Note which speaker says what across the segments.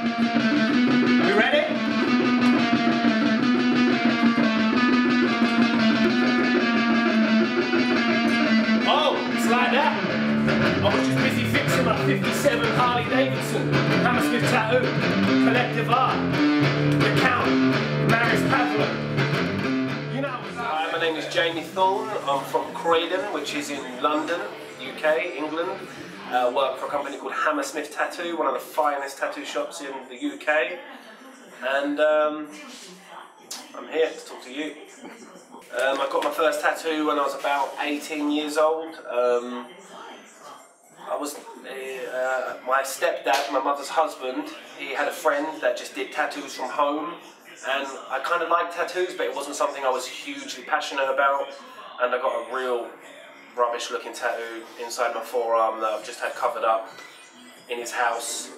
Speaker 1: Are we ready? Oh, it's like that. I was just busy fixing my 57 Harley Davidson, Hammersmith Tattoo, Collective Art, The Count, Maris Pavlov. You know. Hi, my name is Jamie Thorn. I'm from Croydon, which is in London, UK, England. Work for a company called Hammersmith Tattoo, one of the finest tattoo shops in the UK. And I'm here to talk to you. I got my first tattoo when I was about 18 years old. My stepdad, my mother's husband, he had a friend that just did tattoos from home. And I kind of liked tattoos, but it wasn't something I was hugely passionate about. And I got a real rubbish looking tattoo inside my forearm that I've just had covered up in his house.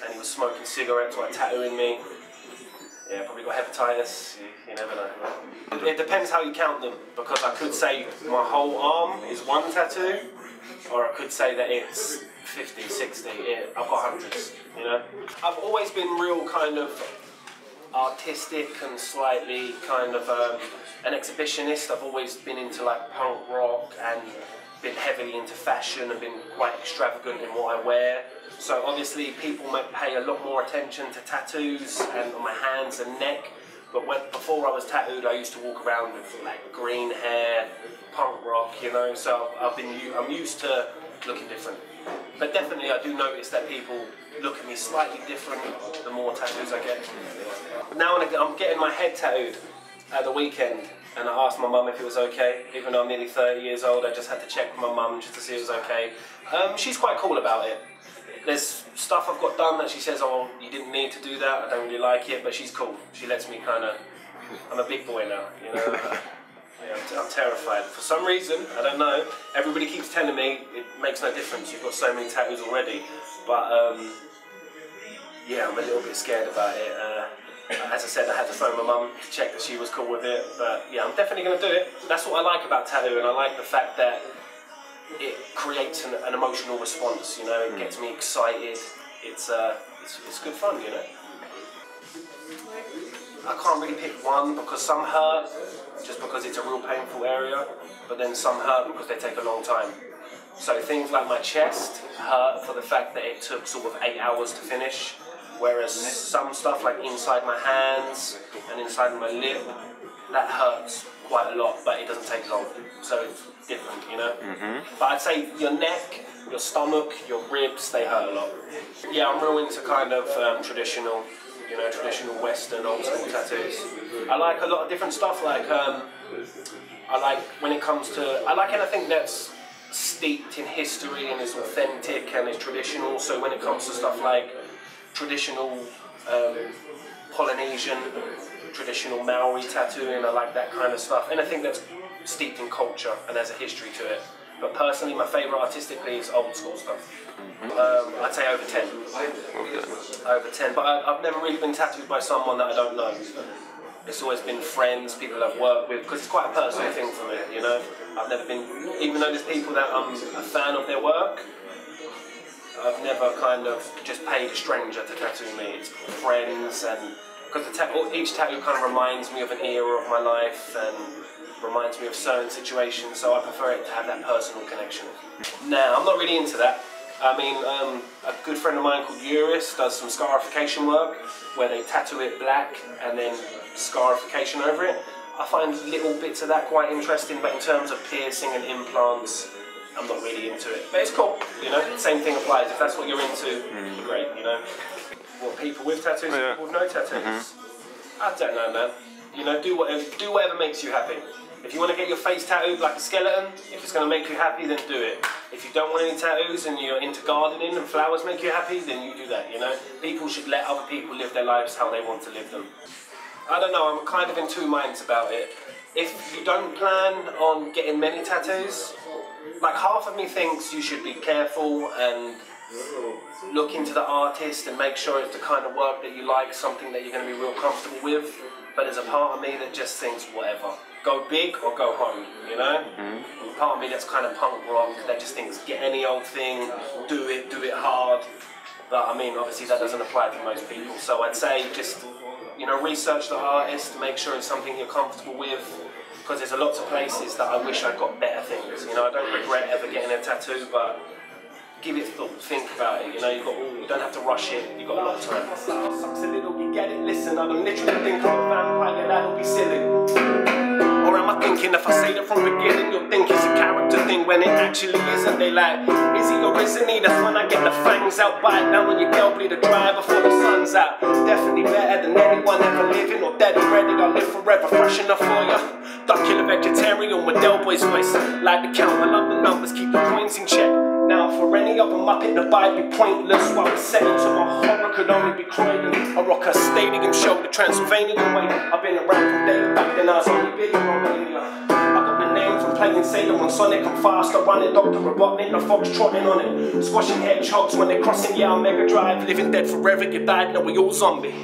Speaker 1: And he was smoking cigarettes while tattooing me. Yeah, probably got hepatitis, you never know. It depends how you count them, because I could say my whole arm is one tattoo, or I could say that it's 50, 60, I've got hundreds, you know. I've always been real kind of artistic and slightly kind of an exhibitionist. I've always been into like punk rock and been heavily into fashion and been quite extravagant in what I wear. So obviously people might pay a lot more attention to tattoos and on my hands and neck. But before I was tattooed, I used to walk around with like green hair, punk rock, you know. So I'm used to looking different. But definitely I do notice that people look at me slightly different the more tattoos I get. Now I'm getting my head tattooed at the weekend, and I asked my mum if it was okay. Even though I'm nearly 30 years old, I just had to check with my mum just to see if it was okay. She's quite cool about it. There's stuff I've got done that she says, oh, you didn't need to do that, I don't really like it, but she's cool. She lets me kind of, I'm a big boy now, you know. Yeah, I'm terrified. For some reason, I don't know, everybody keeps telling me it makes no difference, you've got so many tattoos already. But yeah, I'm a little bit scared about it. As I said, I had to phone my mum to check that she was cool with it. But yeah, I'm definitely going to do it. That's what I like about tattoo, and I like the fact that it creates an emotional response, you know, it gets me excited. It's good fun, you know. I can't really pick one because some hurt just because it's a real painful area, but then some hurt because they take a long time. So things like my chest hurt for the fact that it took sort of 8 hours to finish, whereas some stuff like inside my hands and inside my lip, that hurts quite a lot, but it doesn't take long. So it's different, you know. But I'd say your neck, your stomach, your ribs, they hurt a lot. Yeah, I'm real into kind of traditional, you know, traditional Western old school tattoos. I like a lot of different stuff. Like I like when it comes to, I like anything that's steeped in history and is authentic and is traditional. So when it comes to stuff like traditional Polynesian, traditional Maori tattooing, I like that kind of stuff. Anything that's steeped in culture and has a history to it. But personally, my favourite artistically is old school stuff. I'd say over 10. Over 10, but I've never really been tattooed by someone that I don't know. It's always been friends, people I've worked with, because it's quite a personal thing for me, you know. I've never been, even though there's people that I'm a fan of their work, I've never kind of just paid a stranger to tattoo me. It's friends, and because each tattoo kind of reminds me of an era of my life and reminds me of certain situations, so I prefer it to have that personal connection. Now, I'm not really into that. I mean, a good friend of mine called Uris does some scarification work where they tattoo it black and then scarification over it. I find little bits of that quite interesting, but in terms of piercing and implants, I'm not really into it. But it's cool, you know, same thing applies. If that's what you're into, great, you know. What, people with tattoos, people with no tattoos? I don't know, man. You know, do whatever makes you happy. If you want to get your face tattooed like a skeleton, if it's going to make you happy, then do it. If you don't want any tattoos and you're into gardening and flowers make you happy, then you do that, you know. People should let other people live their lives how they want to live them. I don't know, I'm kind of in two minds about it. If you don't plan on getting many tattoos, like half of me thinks you should be careful and look into the artist and make sure it's the kind of work that you like, something that you're going to be real comfortable with. But there's a part of me that just thinks, whatever. Go big or go home, you know? Part of me that's kind of punk rock, that just thinks, get any old thing, do it hard. But I mean, obviously that doesn't apply to most people. So I'd say just, you know, research the artist, make sure it's something you're comfortable with, because there's a lots of places that I wish I'd got better things. You know, I don't regret ever getting a tattoo, but give it thought, think about it. You know, you don't have to rush it. You've got a lot of time. Sucks a little, you get it. Listen, I don't literally think I'm a vampire. That'll be silly. Or am I thinking if I say that from the beginning, you'll think it's a character thing when it actually isn't? They like, is he or isn't he? That's when I get the fangs out, bite down on your girl, bleed the drive before the sun's out. Definitely better than anyone ever living or dead already. I'll live forever, fresh enough for ya. Duck killer vegetarian with Del Boy's voice. Like the count, I love the numbers, keep the coins in check. Now for any of them up in the bite be pointless. What I'm saying to my horror could only be Croydon. I rock a stadium show, the Transylvanian way. I've been around from day back then I was only big in Romania. I got the name from playing Sailor on Sonic. I'm fast, I run it, Dr. Robotnik, the fox trotting on it. Squashing hedgehogs when they're crossing, yeah, I'm Mega Drive. Living dead forever, you died, no we all zombie.